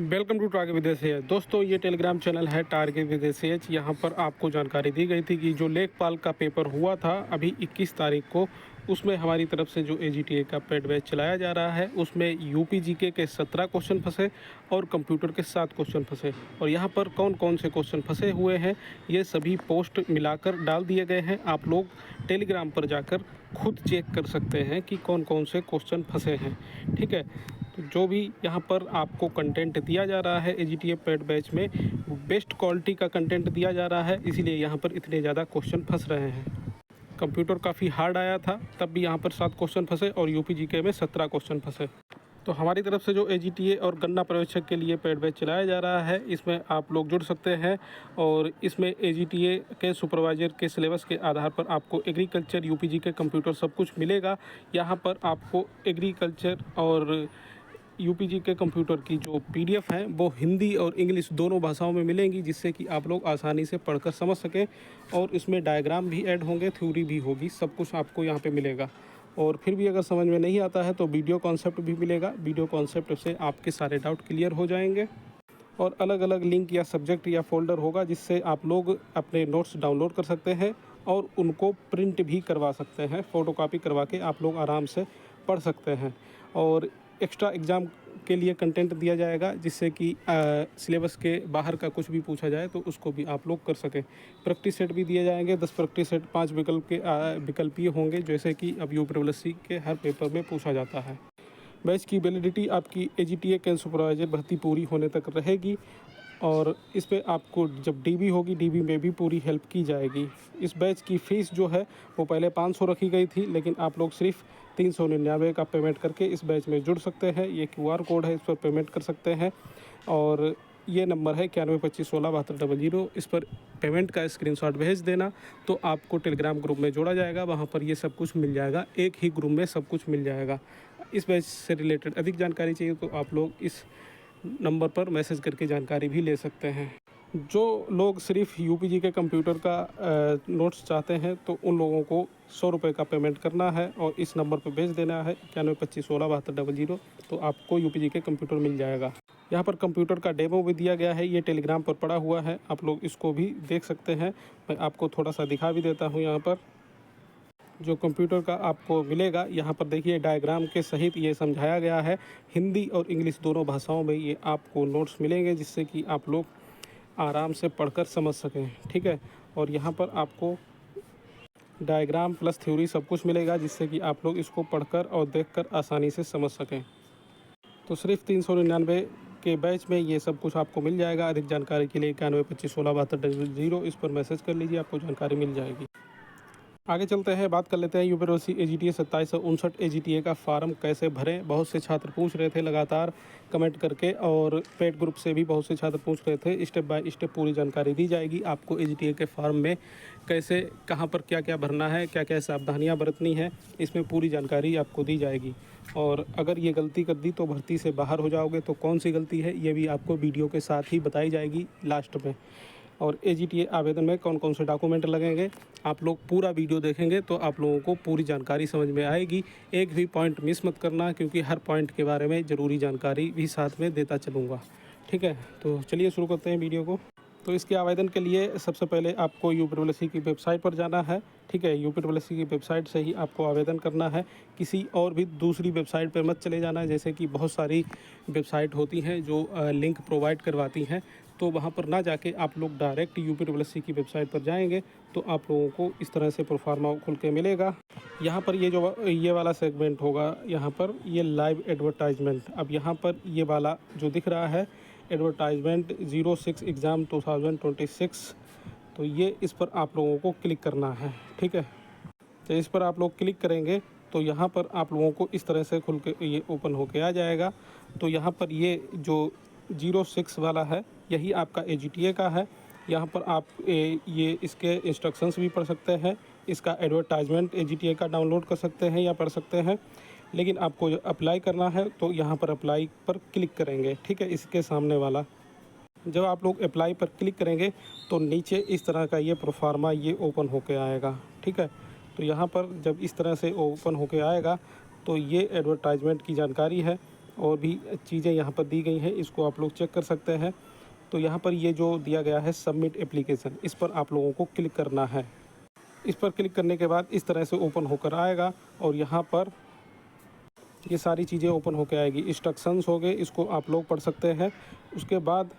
Welcome to target विदेश H दोस्तों, ये टेलीग्राम चैनल है टारगेट विदेश एच। यहाँ पर आपको जानकारी दी गई थी कि जो लेखपाल का पेपर हुआ था अभी 21 तारीख को, उसमें हमारी तरफ से जो एजीटीए का पेड बैच चलाया जा रहा है उसमें यूपी जीके के 17 क्वेश्चन फंसे और कंप्यूटर के 7 क्वेश्चन फंसे। और यहाँ पर कौन कौन से क्वेश्चन फंसे हुए हैं ये सभी पोस्ट मिलाकर डाल दिए गए हैं। आप लोग टेलीग्राम पर जाकर खुद चेक कर सकते हैं कि कौन कौन से क्वेश्चन फंसे हैं। ठीक है, तो जो भी यहाँ पर आपको कंटेंट दिया जा रहा है एजीटीए पेड बैच में, बेस्ट क्वालिटी का कंटेंट दिया जा रहा है, इसीलिए यहाँ पर इतने ज़्यादा क्वेश्चन फंस रहे हैं। कंप्यूटर काफ़ी हार्ड आया था तब भी यहाँ पर 7 क्वेश्चन फंसे और यूपी जीके में 17 क्वेश्चन फंसे। तो हमारी तरफ से जो एजीटीए और गन्ना पर्यवेक्षक के लिए पेड बैच चलाया जा रहा है इसमें आप लोग जुड़ सकते हैं। और इसमें एजीटीए के सुपरवाइज़र के सिलेबस के आधार पर आपको एग्रीकल्चर, यूपीजी के कंप्यूटर सब कुछ मिलेगा। यहाँ पर आपको एग्रीकल्चर और यूपीजी के कंप्यूटर की जो पीडीएफ है वो हिंदी और इंग्लिश दोनों भाषाओं में मिलेंगी, जिससे कि आप लोग आसानी से पढ़कर समझ सकें। और इसमें डायग्राम भी ऐड होंगे, थ्योरी भी होगी, सब कुछ आपको यहाँ पे मिलेगा। और फिर भी अगर समझ में नहीं आता है तो वीडियो कॉन्सेप्ट भी मिलेगा। वीडियो कॉन्सेप्ट से आपके सारे डाउट क्लियर हो जाएंगे। और अलग अलग लिंक या सब्जेक्ट या फोल्डर होगा जिससे आप लोग अपने नोट्स डाउनलोड कर सकते हैं और उनको प्रिंट भी करवा सकते हैं। फ़ोटोकॉपी करवा के आप लोग आराम से पढ़ सकते हैं। और एक्स्ट्रा एग्ज़ाम के लिए कंटेंट दिया जाएगा जिससे कि सिलेबस के बाहर का कुछ भी पूछा जाए तो उसको भी आप लोग कर सकें। प्रैक्टिस सेट भी दिए जाएंगे, 10 प्रैक्टिस सेट, 5 विकल्पीय होंगे, जैसे कि अब यूपीडब्ल्यूएससी के हर पेपर में पूछा जाता है। बैच की वैलिडिटी आपकी एजीटीए के सुपरवाइजर भर्ती पूरी होने तक रहेगी। और इस पे आपको जब डीबी होगी, डीबी में भी पूरी हेल्प की जाएगी। इस बैच की फ़ीस जो है वो पहले 500 रखी गई थी, लेकिन आप लोग सिर्फ 399 का पेमेंट करके इस बैच में जुड़ सकते हैं। ये QR कोड है, इस पर पेमेंट कर सकते हैं। और ये नंबर है 9125167200। इस पर पेमेंट का स्क्रीनशॉट भेज देना तो आपको टेलीग्राम ग्रुप में जोड़ा जाएगा। वहाँ पर ये सब कुछ मिल जाएगा, एक ही ग्रुप में सब कुछ मिल जाएगा। इस बैच से रिलेटेड अधिक जानकारी चाहिए तो आप लोग इस नंबर पर मैसेज करके जानकारी भी ले सकते हैं। जो लोग सिर्फ यूपीजी के कंप्यूटर का नोट्स चाहते हैं तो उन लोगों को 100 रुपये का पेमेंट करना है और इस नंबर पर भेज देना है 9125167200। तो आपको यूपीजी के कंप्यूटर मिल जाएगा। यहाँ पर कंप्यूटर का डेमो भी दिया गया है, ये टेलीग्राम पर पड़ा हुआ है, आप लोग इसको भी देख सकते हैं। मैं आपको थोड़ा सा दिखा भी देता हूँ। यहाँ पर जो कंप्यूटर का आपको मिलेगा, यहाँ पर देखिए डायग्राम के सहित ये समझाया गया है। हिंदी और इंग्लिश दोनों भाषाओं में ये आपको नोट्स मिलेंगे जिससे कि आप लोग आराम से पढ़कर समझ सकें। ठीक है, और यहाँ पर आपको डायग्राम प्लस थ्योरी सब कुछ मिलेगा जिससे कि आप लोग इसको पढ़कर और देखकर आसानी से समझ सकें। तो सिर्फ 399 के बैच में ये सब कुछ आपको मिल जाएगा। अधिक जानकारी के लिए 9125167200 इस पर मैसेज कर लीजिए, आपको जानकारी मिल जाएगी। आगे चलते हैं, बात कर लेते हैं यूपीडब्ल्यूएससी एजीटीए 2759 एजीटीए का फार्म कैसे भरें। बहुत से छात्र पूछ रहे थे लगातार कमेंट करके, और पेड ग्रुप से भी बहुत से छात्र पूछ रहे थे। स्टेप बाय स्टेप पूरी जानकारी दी जाएगी आपको। एजीटीए के फार्म में कैसे, कहां पर क्या क्या भरना है, क्या क्या सावधानियां बरतनी है, इसमें पूरी जानकारी आपको दी जाएगी। और अगर ये गलती कर दी तो भर्ती से बाहर हो जाओगे, तो कौन सी गलती है ये भी आपको वीडियो के साथ ही बताई जाएगी लास्ट में। और एजीटीए आवेदन में कौन कौन से डॉक्यूमेंट लगेंगे, आप लोग पूरा वीडियो देखेंगे तो आप लोगों को पूरी जानकारी समझ में आएगी। एक भी पॉइंट मिस मत करना, क्योंकि हर पॉइंट के बारे में ज़रूरी जानकारी भी साथ में देता चलूँगा। ठीक है, तो चलिए शुरू करते हैं वीडियो को। तो इसके आवेदन के लिए सबसे पहले आपको यूपीडब्ल्यूएससी की वेबसाइट पर जाना है। ठीक है, यूपीडब्ल्यूएससी की वेबसाइट से ही आपको आवेदन करना है। किसी और भी दूसरी वेबसाइट पर मत चले जाना, जैसे कि बहुत सारी वेबसाइट होती हैं जो लिंक प्रोवाइड करवाती हैं, तो वहाँ पर ना जाके आप लोग डायरेक्ट यूपीडब्ल्यूएससी की वेबसाइट पर जाएंगे तो आप लोगों को इस तरह से प्रोफार्मा खुल के मिलेगा। यहाँ पर ये वाला सेगमेंट होगा, यहाँ पर ये लाइव एडवर्टाइजमेंट। अब यहाँ पर ये वाला जो दिख रहा है एडवर्टाइजमेंट 06 एग्ज़ाम 2026, तो ये इस पर आप लोगों को क्लिक करना है। ठीक है, तो इस पर आप लोग क्लिक करेंगे तो यहाँ पर आप लोगों को इस तरह से खुल के ये ओपन होके आ जाएगा। तो यहाँ पर ये जो 06 वाला है यही आपका एजीटीए का है। यहाँ पर आप ये इसके इंस्ट्रक्शंस भी पढ़ सकते हैं, इसका एडवर्टाइजमेंट एजीटीए का डाउनलोड कर सकते हैं या पढ़ सकते हैं। लेकिन आपको अप्लाई करना है तो यहाँ पर अप्लाई पर क्लिक करेंगे। ठीक है, इसके सामने वाला जब आप लोग अप्लाई पर क्लिक करेंगे तो नीचे इस तरह का ये प्रोफार्मा ये ओपन होके आएगा। ठीक है, तो यहाँ पर जब इस तरह से ओपन होके आएगा तो ये एडवर्टाइजमेंट की जानकारी है। और भी चीज़ें यहाँ पर दी गई हैं, इसको आप लोग चेक कर सकते हैं। तो यहाँ पर ये जो दिया गया है सबमिट एप्लीकेशन, इस पर आप लोगों को क्लिक करना है। इस पर क्लिक करने के बाद इस तरह से ओपन होकर आएगा और यहाँ पर ये सारी चीज़ें ओपन होकर आएगी। इंस्ट्रक्शंस हो गए, इसको आप लोग पढ़ सकते हैं। उसके बाद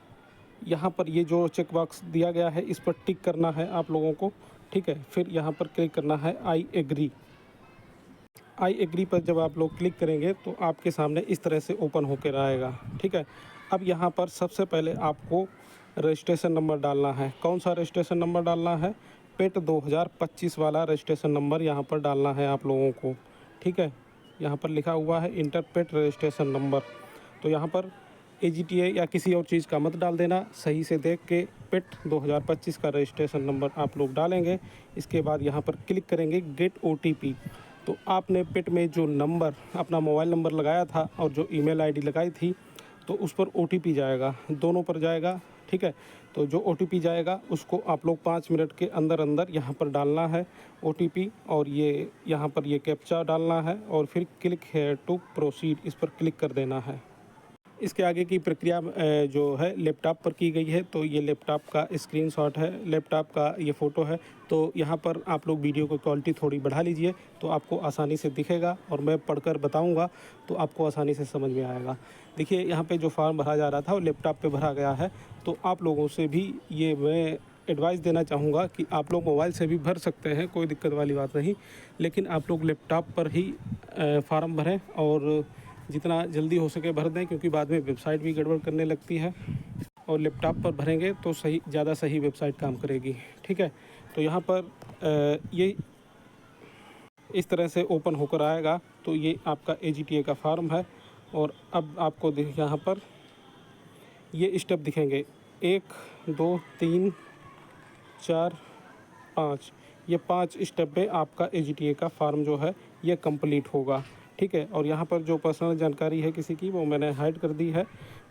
यहाँ पर ये जो चेक बॉक्स दिया गया है इस पर टिक करना है आप लोगों को, ठीक है। फिर यहाँ पर क्लिक करना है आई एग्री। आई एग्री पर जब आप लोग क्लिक करेंगे तो आपके सामने इस तरह से ओपन होकर आएगा, ठीक है। अब यहाँ पर सबसे पहले आपको रजिस्ट्रेशन नंबर डालना है। कौन सा रजिस्ट्रेशन नंबर डालना है? पेट 2025 वाला रजिस्ट्रेशन नंबर यहाँ पर डालना है आप लोगों को, ठीक है। यहाँ पर लिखा हुआ है इंटर पेट रजिस्ट्रेशन नंबर। तो यहाँ पर AGTA या किसी और चीज़ का मत डाल देना, सही से देख के पेट 2025 का रजिस्ट्रेशन नंबर आप लोग डालेंगे। इसके बाद यहाँ पर क्लिक करेंगे गेट OTP। तो आपने पेट में जो नंबर अपना मोबाइल नंबर लगाया था और जो ईमेल आईडी लगाई थी तो उस पर OTP जाएगा, दोनों पर जाएगा, ठीक है। तो जो OTP जाएगा उसको आप लोग 5 मिनट के अंदर अंदर यहाँ पर डालना है OTP, और ये यहाँ पर ये कैप्चा डालना है और फिर क्लिक है टू प्रोसीड, इस पर क्लिक कर देना है। इसके आगे की प्रक्रिया जो है लैपटॉप पर की गई है। तो ये लैपटॉप का स्क्रीनशॉट है, लैपटॉप का ये फ़ोटो है। तो यहाँ पर आप लोग वीडियो की क्वालिटी थोड़ी बढ़ा लीजिए तो आपको आसानी से दिखेगा, और मैं पढ़कर बताऊँगा तो आपको आसानी से समझ में आएगा। देखिए यहाँ पे जो फॉर्म भरा जा रहा था वो लैपटॉप पे भरा गया है। तो आप लोगों से भी ये मैं एडवाइस देना चाहूँगा कि आप लोग मोबाइल से भी भर सकते हैं, कोई दिक्कत वाली बात नहीं, लेकिन आप लोग लैपटॉप पर ही फार्म भरें और जितना जल्दी हो सके भर दें, क्योंकि बाद में वेबसाइट भी गड़बड़ करने लगती है। और लैपटॉप पर भरेंगे तो सही, ज़्यादा सही वेबसाइट काम करेगी, ठीक है। तो यहाँ पर ये इस तरह से ओपन होकर आएगा। तो ये आपका AGTA का फार्म है। और अब आपको यहाँ पर ये स्टेप दिखेंगे, 1 2 3 4 5, ये 5 स्टेप में आपका AGTA का फार्म जो है ये कंप्लीट होगा, ठीक है। और यहाँ पर जो पर्सनल जानकारी है किसी की वो मैंने हाइड कर दी है।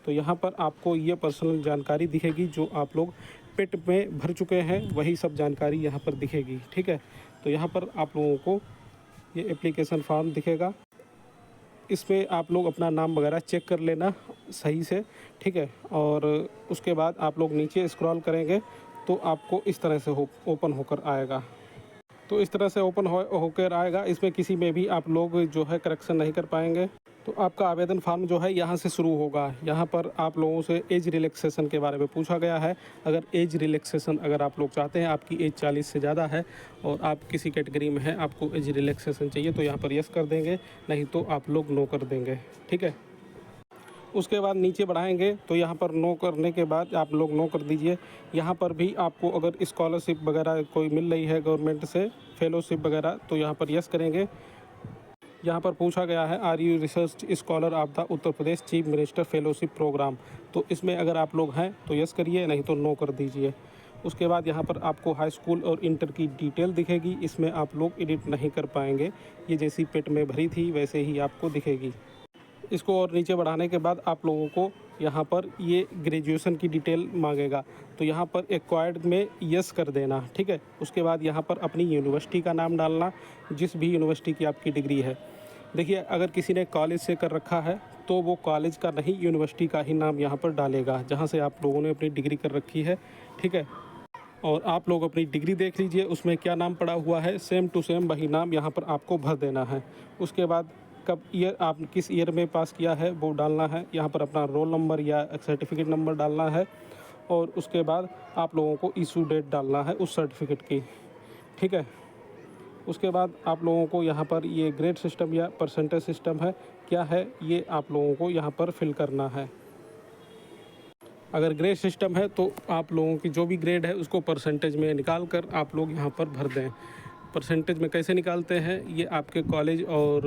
तो यहाँ पर आपको ये पर्सनल जानकारी दिखेगी जो आप लोग पेट में भर चुके हैं, वही सब जानकारी यहाँ पर दिखेगी, ठीक है। तो यहाँ पर आप लोगों को ये एप्लीकेशन फॉर्म दिखेगा, इसमें आप लोग अपना नाम वगैरह चेक कर लेना सही से, ठीक है। और उसके बाद आप लोग नीचे स्क्रॉल करेंगे तो आपको इस तरह से ओपन होकर आएगा। तो इस तरह से ओपन होकर आएगा। इसमें किसी में भी आप लोग जो है करेक्शन नहीं कर पाएंगे। तो आपका आवेदन फॉर्म जो है यहाँ से शुरू होगा। यहाँ पर आप लोगों से एज रिलैक्सेशन के बारे में पूछा गया है। अगर एज रिलैक्सेशन अगर आप लोग चाहते हैं, आपकी एज 40 से ज़्यादा है और आप किसी कैटेगरी में हैं, आपको एज रिलैक्सेशन चाहिए तो यहाँ पर यस कर देंगे, नहीं तो आप लोग नो कर देंगे, ठीक है। उसके बाद नीचे बढ़ाएंगे तो यहाँ पर नो करने के बाद आप लोग नो कर दीजिए। यहाँ पर भी आपको अगर स्कॉलरशिप वगैरह कोई मिल रही है गवर्नमेंट से, फेलोशिप वगैरह, तो यहाँ पर यस करेंगे। यहाँ पर पूछा गया है are you research scholar of the Uttar Pradesh chief minister fellowship programme, तो इसमें अगर आप लोग हैं तो यस करिए, नहीं तो नो कर दीजिए। उसके बाद यहाँ पर आपको हाई स्कूल और इंटर की डिटेल दिखेगी, इसमें आप लोग एडिट नहीं कर पाएंगे, ये जैसी पेट में भरी थी वैसे ही आपको दिखेगी। इसको और नीचे बढ़ाने के बाद आप लोगों को यहाँ पर ये ग्रेजुएशन की डिटेल मांगेगा, तो यहाँ पर एक्वायर्ड में यस कर देना, ठीक है। उसके बाद यहाँ पर अपनी यूनिवर्सिटी का नाम डालना, जिस भी यूनिवर्सिटी की आपकी डिग्री है। देखिए अगर किसी ने कॉलेज से कर रखा है तो वो कॉलेज का नहीं, यूनिवर्सिटी का ही नाम यहाँ पर डालेगा जहाँ से आप लोगों ने अपनी डिग्री कर रखी है, ठीक है। और आप लोग अपनी डिग्री देख लीजिए, उसमें क्या नाम पड़ा हुआ है, सेम टू सेम वही नाम यहाँ पर आपको भर देना है। उसके बाद कब ईयर, आप किस ईयर में पास किया है वो डालना है। यहाँ पर अपना रोल नंबर या सर्टिफिकेट नंबर डालना है। और उसके बाद आप लोगों को इशू डेट डालना है उस सर्टिफिकेट की, ठीक है। उसके बाद आप लोगों को यहाँ पर ये ग्रेड सिस्टम या परसेंटेज सिस्टम है क्या है, ये आप लोगों को यहाँ पर फिल करना है। अगर ग्रेड सिस्टम है तो आप लोगों की जो भी ग्रेड है उसको परसेंटेज में निकाल कर आप लोग यहाँ पर भर दें। परसेंटेज में कैसे निकालते हैं, ये आपके कॉलेज और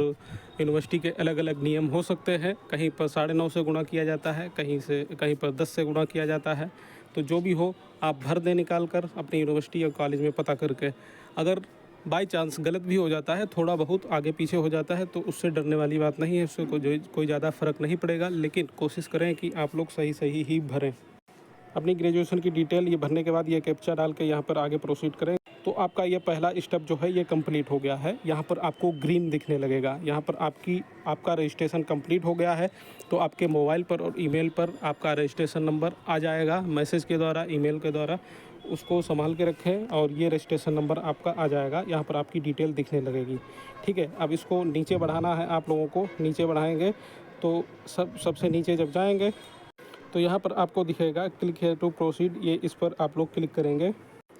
यूनिवर्सिटी के अलग अलग नियम हो सकते हैं। कहीं पर 9.5 से गुणा किया जाता है, कहीं पर 10 से गुणा किया जाता है। तो जो भी हो आप भर दें निकाल कर अपनी यूनिवर्सिटी या कॉलेज में पता करके। अगर बाई चांस गलत भी हो जाता है, थोड़ा बहुत आगे पीछे हो जाता है, तो उससे डरने वाली बात नहीं है, उससे कोई ज़्यादा फ़र्क नहीं पड़ेगा। लेकिन कोशिश करें कि आप लोग सही ही भरें। अपनी ग्रेजुएशन की डिटेल ये भरने के बाद ये कैप्चा डाल के यहाँ पर आगे प्रोसीड करें। तो आपका ये पहला स्टेप जो है ये कंप्लीट हो गया है। यहाँ पर आपको ग्रीन दिखने लगेगा, यहाँ पर आपका रजिस्ट्रेशन कंप्लीट हो गया है। तो आपके मोबाइल पर और ईमेल पर आपका रजिस्ट्रेशन नंबर आ जाएगा मैसेज के द्वारा, ईमेल के द्वारा। उसको संभाल के रखें और ये रजिस्ट्रेशन नंबर आपका आ जाएगा, यहाँ पर आपकी डिटेल दिखने लगेगी। ठीक है, अब इसको नीचे बढ़ाना है आप लोगों को। नीचे बढ़ाएंगे तो सबसे नीचे जब जाएंगे तो यहाँ पर आपको दिखेगा क्लिक हेयर टू प्रोसीड, ये इस पर आप लोग क्लिक करेंगे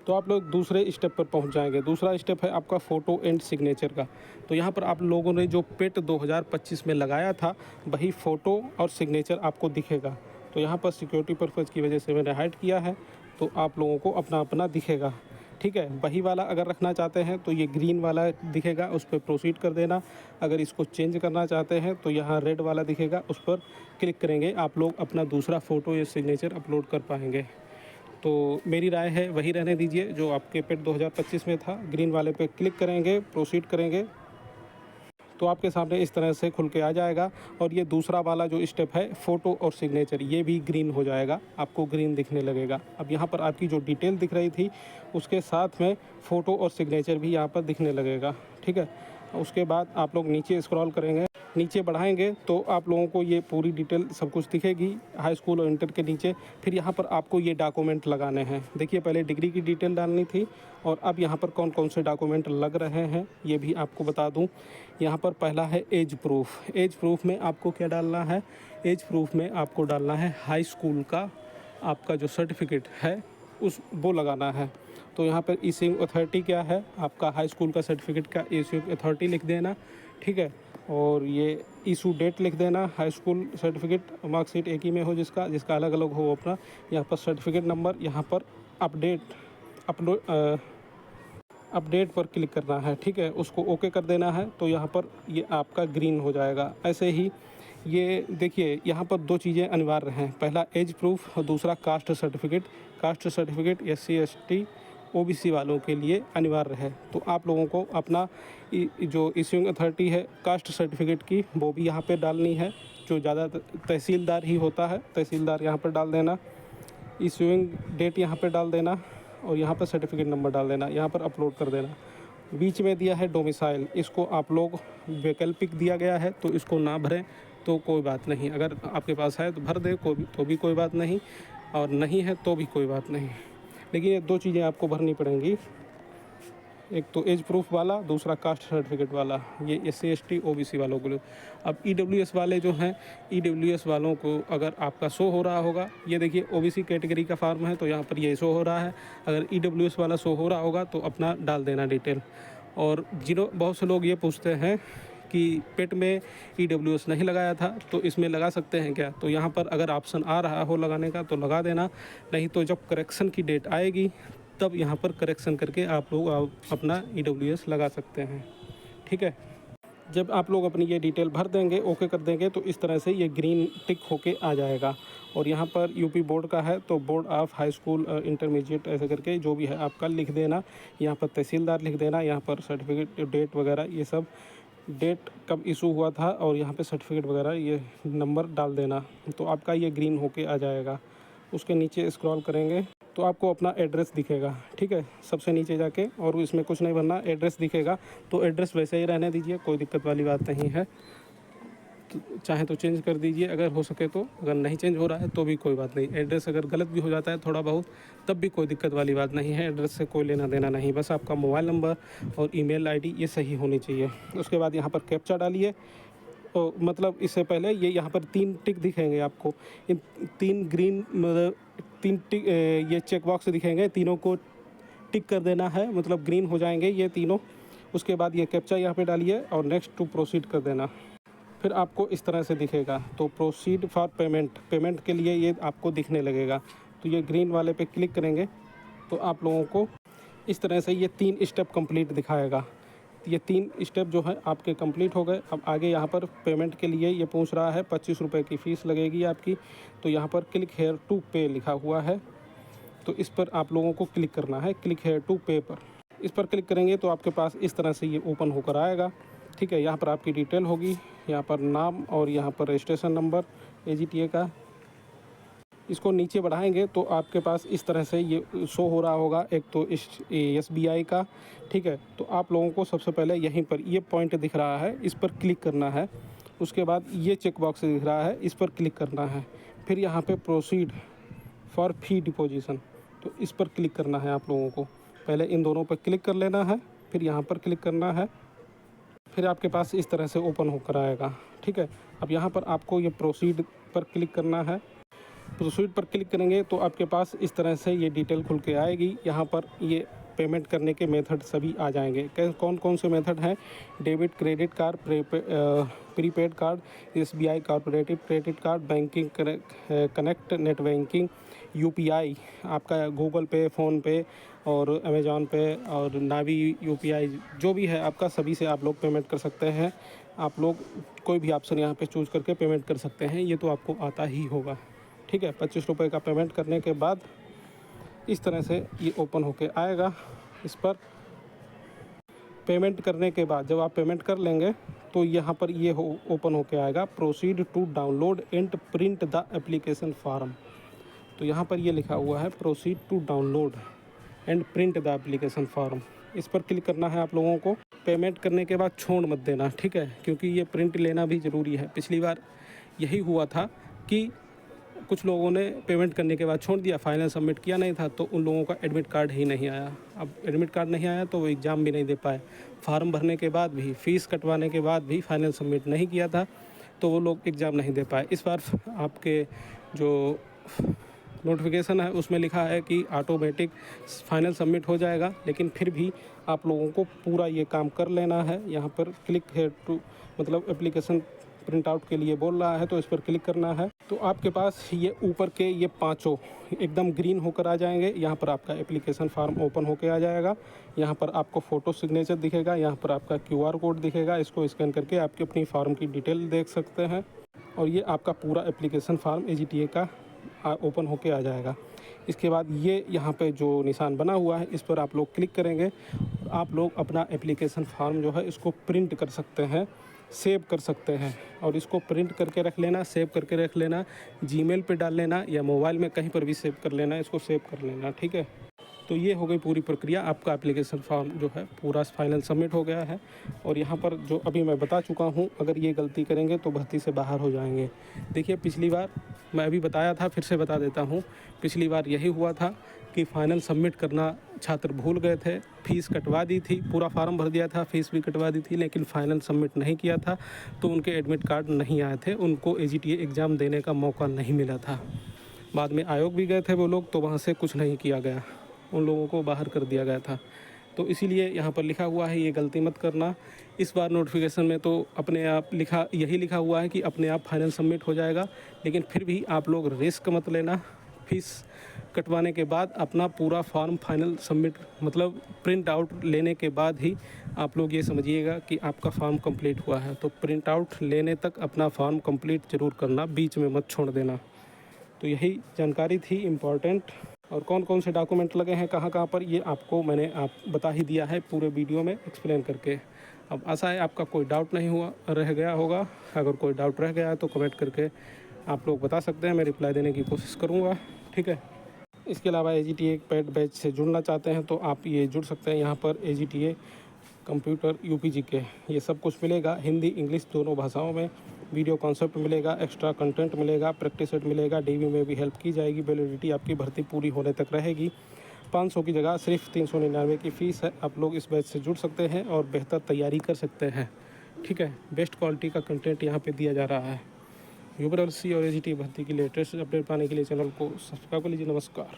तो आप लोग दूसरे स्टेप पर पहुंच जाएंगे। दूसरा स्टेप है आपका फ़ोटो एंड सिग्नेचर का। तो यहाँ पर आप लोगों ने जो पेट 2025 में लगाया था वही फ़ोटो और सिग्नेचर आपको दिखेगा। तो यहाँ पर सिक्योरिटी पर्पज़ की वजह से मैंने हाइड किया है, तो आप लोगों को अपना अपना दिखेगा। ठीक है, वही वाला अगर रखना चाहते हैं तो ये ग्रीन वाला दिखेगा, उस पर प्रोसीड कर देना। अगर इसको चेंज करना चाहते हैं तो यहाँ रेड वाला दिखेगा, उस पर क्लिक करेंगे, आप लोग अपना दूसरा फ़ोटो या सिग्नेचर अपलोड कर पाएंगे। तो मेरी राय है वही रहने दीजिए जो आपके पेट 2025 में था। ग्रीन वाले पे क्लिक करेंगे, प्रोसीड करेंगे तो आपके सामने इस तरह से खुल के आ जाएगा। और ये दूसरा वाला जो स्टेप है फ़ोटो और सिग्नेचर, ये भी ग्रीन हो जाएगा, आपको ग्रीन दिखने लगेगा। अब यहाँ पर आपकी जो डिटेल दिख रही थी उसके साथ में फ़ोटो और सिग्नेचर भी यहाँ पर दिखने लगेगा। ठीक है, उसके बाद आप लोग नीचे स्क्रॉल करेंगे, नीचे बढ़ाएंगे तो आप लोगों को ये पूरी डिटेल सब कुछ दिखेगी हाई स्कूल और इंटर के नीचे। फिर यहाँ पर आपको ये डॉक्यूमेंट लगाने हैं। देखिए, पहले डिग्री की डिटेल डालनी थी और अब यहाँ पर कौन कौन से डॉक्यूमेंट लग रहे हैं ये भी आपको बता दूँ। यहाँ पर पहला है एज प्रूफ़। एज प्रूफ़ में आपको क्या डालना है? एज प्रूफ़ में आपको डालना है हाई स्कूल का आपका जो सर्टिफिकेट है वो लगाना है। तो यहाँ पर इशूइंग अथॉरिटी क्या है? आपका हाई स्कूल का सर्टिफिकेट का इशूइंग अथॉरिटी लिख देना। ठीक है, और ये इशू डेट लिख देना। हाई स्कूल सर्टिफिकेट मार्कशीट एक ही में हो, जिसका अलग अलग हो अपना। यहाँ पर सर्टिफिकेट नंबर, यहाँ पर अपडेट पर क्लिक करना है। ठीक है, उसको ओके कर देना है तो यहाँ पर ये आपका ग्रीन हो जाएगा। ऐसे ही ये देखिए, यहाँ पर दो चीज़ें अनिवार्य हैं, पहला एज प्रूफ और दूसरा caste certificate. Caste certificate SC ST OBC वालों के लिए अनिवार्य है। तो आप लोगों को अपना जो इशूइंग अथॉरिटी है कास्ट सर्टिफिकेट की वो भी यहाँ पे डालनी है, जो ज़्यादा तहसीलदार ही होता है, तहसीलदार यहाँ पर डाल देना। इशूइंग डेट यहाँ पे डाल देना और यहाँ पर सर्टिफिकेट नंबर डाल देना, यहाँ पर अपलोड कर देना। बीच में दिया है डोमिसाइल, इसको आप लोग वैकल्पिक दिया गया है तो इसको ना भरें तो कोई बात नहीं। अगर आपके पास है तो भर दे तो भी कोई बात नहीं, और नहीं है तो भी कोई बात नहीं। लेकिन ये दो चीज़ें आपको भरनी पड़ेंगी, एक तो एज प्रूफ वाला, दूसरा कास्ट सर्टिफिकेट वाला। ये SC ST OBC वालों के लिए। अब EWS वाले जो हैं, EWS वालों को अगर आपका शो हो रहा होगा, ये देखिए OBC कैटेगरी का फॉर्म है तो यहाँ पर ये शो हो रहा है। अगर EWS वाला शो हो रहा होगा तो अपना डाल देना डिटेल। और बहुत से लोग ये पूछते हैं कि पेट में EWS नहीं लगाया था तो इसमें लगा सकते हैं क्या? तो यहाँ पर अगर ऑप्शन आ रहा हो लगाने का तो लगा देना, नहीं तो जब करेक्शन की डेट आएगी तब यहाँ पर करेक्शन करके आप लोग अपना EWS लगा सकते हैं। ठीक है, जब आप लोग अपनी ये डिटेल भर देंगे, ओके कर देंगे, तो इस तरह से ये ग्रीन टिक होके आ जाएगा। और यहाँ पर यूपी बोर्ड का है तो board of high school intermediate ऐसे करके जो भी है आपका लिख देना। यहाँ पर तहसीलदार लिख देना, यहाँ पर सर्टिफिकेट डेट वगैरह ये सब, डेट कब इशू हुआ था और यहाँ पे सर्टिफिकेट वगैरह ये नंबर डाल देना, तो आपका ये ग्रीन होके आ जाएगा। उसके नीचे स्क्रॉल करेंगे तो आपको अपना एड्रेस दिखेगा। ठीक है, सबसे नीचे जाके, और इसमें कुछ नहीं भरना, एड्रेस दिखेगा तो एड्रेस वैसे ही रहने दीजिए, कोई दिक्कत वाली बात नहीं है। चाहे तो चेंज कर दीजिए अगर हो सके तो, अगर नहीं चेंज हो रहा है तो भी कोई बात नहीं। एड्रेस अगर गलत भी हो जाता है थोड़ा बहुत तब भी कोई दिक्कत वाली बात नहीं है, एड्रेस से कोई लेना देना नहीं, बस आपका मोबाइल नंबर और ईमेल आईडी ये सही होनी चाहिए। उसके बाद यहाँ पर कैप्चा डालिए। तो मतलब इससे पहले ये यहाँ पर 3 टिक दिखेंगे आपको, इन 3 ग्रीन मतलब 3 टिक ये चेक बॉक्स दिखेंगे, तीनों को टिक कर देना है, मतलब ग्रीन हो जाएंगे ये तीनों। उसके बाद ये कैप्चा यहाँ पे डालिए और नेक्स्ट टू प्रोसीड कर देना। फिर आपको इस तरह से दिखेगा, तो प्रोसीड फॉर पेमेंट के लिए ये आपको दिखने लगेगा। तो ये ग्रीन वाले पे क्लिक करेंगे तो आप लोगों को इस तरह से ये 3 स्टेप कंप्लीट दिखाएगा। ये 3 स्टेप जो है आपके कंप्लीट हो गए। अब आगे यहाँ पर पेमेंट के लिए ये पूछ रहा है 25 रुपये की फ़ीस लगेगी आपकी, तो यहाँ पर क्लिक हेयर टू पे लिखा हुआ है, तो इस पर आप लोगों को क्लिक करना है, क्लिक हेयर टू पे पर। इस पर क्लिक करेंगे तो आपके पास इस तरह से ये ओपन होकर आएगा। ठीक है, यहाँ पर आपकी डिटेल होगी, यहाँ पर नाम और यहाँ पर रजिस्ट्रेशन नंबर AGTA का, इसको नीचे बढ़ाएंगे तो आपके पास इस तरह से ये शो हो रहा होगा। एक तो इस SBI का, ठीक है। तो आप लोगों को सबसे पहले यहीं पर ये पॉइंट दिख रहा है, इस पर क्लिक करना है। उसके बाद ये चेक बॉक्स दिख रहा है, इस पर क्लिक करना है। फिर यहाँ पे प्रोसीड फॉर फी डिपोजिशन, तो इस पर क्लिक करना है आप लोगों को। पहले इन दोनों पर क्लिक कर लेना है, फिर यहाँ पर क्लिक करना है। फिर आपके पास इस तरह से ओपन होकर आएगा, ठीक है। अब यहाँ पर आपको ये प्रोसीड पर क्लिक करना है। प्रोसीड पर क्लिक करेंगे तो आपके पास इस तरह से ये डिटेल खुल के आएगी। यहाँ पर ये पेमेंट करने के मेथड सभी आ जाएंगे। कौन कौन से मेथड हैं? Debit, credit card, prepaid card, SBI corporative credit card, banking connect, net banking, UPI, आपका गूगल पे, फ़ोन पे और अमेज़ॉन पे और नावी UPI, जो भी है आपका, सभी से आप लोग पेमेंट कर सकते हैं। आप लोग कोई भी ऑप्शन यहाँ पे चूज़ करके पेमेंट कर सकते हैं। ये तो आपको आता ही होगा, ठीक है। 25 रुपये का पेमेंट करने के बाद इस तरह से ये ओपन होके आएगा। इस पर पेमेंट करने के बाद जब आप पेमेंट कर लेंगे तो यहाँ पर ये ओपन होके आएगा, proceed to download and print the application form. तो यहाँ पर ये लिखा हुआ है proceed to download and print the application form. इस पर क्लिक करना है आप लोगों को। पेमेंट करने के बाद छोड़ मत देना, ठीक है, क्योंकि ये प्रिंट लेना भी ज़रूरी है। पिछली बार यही हुआ था कि कुछ लोगों ने पेमेंट करने के बाद छोड़ दिया, फाइनल सबमिट किया नहीं था, तो उन लोगों का एडमिट कार्ड ही नहीं आया। अब एडमिट कार्ड नहीं आया तो वो एग्ज़ाम भी नहीं दे पाए। फार्म भरने के बाद भी, फ़ीस कटवाने के बाद भी फाइनल सबमिट नहीं किया था, तो वो लोग एग्ज़ाम नहीं दे पाए। इस बार आपके जो नोटिफिकेशन है उसमें लिखा है कि ऑटोमेटिक फाइनल सबमिट हो जाएगा, लेकिन फिर भी आप लोगों को पूरा ये काम कर लेना है। यहाँ पर क्लिक है टू, मतलब एप्लीकेशन प्रिंट आउट के लिए बोल रहा है, तो इस पर क्लिक करना है। तो आपके पास ये ऊपर के ये पांचों एकदम ग्रीन होकर आ जाएंगे। यहाँ पर आपका एप्लीकेशन फॉर्म ओपन होकर आ जाएगा। यहाँ पर आपको फ़ोटो सिग्नेचर दिखेगा, यहाँ पर आपका QR कोड दिखेगा। इसको स्कैन करके आपके अपनी फॉर्म की डिटेल देख सकते हैं। और ये आपका पूरा एप्लीकेशन फॉर्म AGTA का ओपन होके आ जाएगा। इसके बाद ये यहाँ पे जो निशान बना हुआ है, इस पर आप लोग क्लिक करेंगे और आप लोग अपना एप्लीकेशन फॉर्म जो है इसको प्रिंट कर सकते हैं, सेव कर सकते हैं। और इसको प्रिंट करके रख लेना, सेव करके रख लेना, जीमेल पे डाल लेना या मोबाइल में कहीं पर भी सेव कर लेना, इसको सेव कर लेना, ठीक है। तो ये हो गई पूरी प्रक्रिया। आपका एप्लीकेशन फॉर्म जो है पूरा फाइनल सबमिट हो गया है। और यहाँ पर जो अभी मैं बता चुका हूँ, अगर ये गलती करेंगे तो भर्ती से बाहर हो जाएंगे। देखिए पिछली बार मैं अभी बताया था, फिर से बता देता हूँ। पिछली बार यही हुआ था कि फ़ाइनल सबमिट करना छात्र भूल गए थे, फ़ीस कटवा दी थी, पूरा फार्म भर दिया था, फ़ीस भी कटवा दी थी, लेकिन फ़ाइनल सबमिट नहीं किया था, तो उनके एडमिट कार्ड नहीं आए थे, उनको AGTA एग्ज़ाम देने का मौका नहीं मिला था। बाद में आयोग भी गए थे वो लोग, तो वहाँ से कुछ नहीं किया गया, उन लोगों को बाहर कर दिया गया था। तो इसीलिए यहाँ पर लिखा हुआ है ये गलती मत करना। इस बार नोटिफिकेशन में तो अपने आप यही लिखा हुआ है कि अपने आप फाइनल सबमिट हो जाएगा, लेकिन फिर भी आप लोग रिस्क मत लेना। फीस कटवाने के बाद अपना पूरा फॉर्म फाइनल सबमिट, मतलब प्रिंट आउट लेने के बाद ही आप लोग ये समझिएगा कि आपका फॉर्म कंप्लीट हुआ है। तो प्रिंट आउट लेने तक अपना फॉर्म कंप्लीट ज़रूर करना, बीच में मत छोड़ देना। तो यही जानकारी थी इम्पॉर्टेंट। और कौन कौन से डॉक्यूमेंट लगे हैं कहाँ कहाँ पर, ये आपको मैंने बता ही दिया है पूरे वीडियो में एक्सप्लेन करके। अब आशा है आपका कोई डाउट नहीं रह गया होगा। अगर कोई डाउट रह गया है तो कमेंट करके आप लोग बता सकते हैं, मैं रिप्लाई देने की कोशिश करूँगा, ठीक है। इसके अलावा AGTA पेड बैच से जुड़ना चाहते हैं तो आप ये जुड़ सकते हैं। यहाँ पर AGTA कंप्यूटर UPGK ये सब कुछ मिलेगा, हिंदी इंग्लिश दोनों भाषाओं में। वीडियो कॉन्सेप्ट मिलेगा, एक्स्ट्रा कंटेंट मिलेगा, प्रैक्टिस सेट मिलेगा, DV में भी हेल्प की जाएगी। वैलिडिटी आपकी भर्ती पूरी होने तक रहेगी। 500 की जगह सिर्फ 399 की फ़ीस है। आप लोग इस बैच से जुड़ सकते हैं और बेहतर तैयारी कर सकते हैं, ठीक है। बेस्ट क्वालिटी का कंटेंट यहाँ पे दिया जा रहा है। UPSC और AGTA भर्ती की लेटेस्ट अपडेट पाने के लिए चैनल को सब्सक्राइब कर लीजिए। नमस्कार।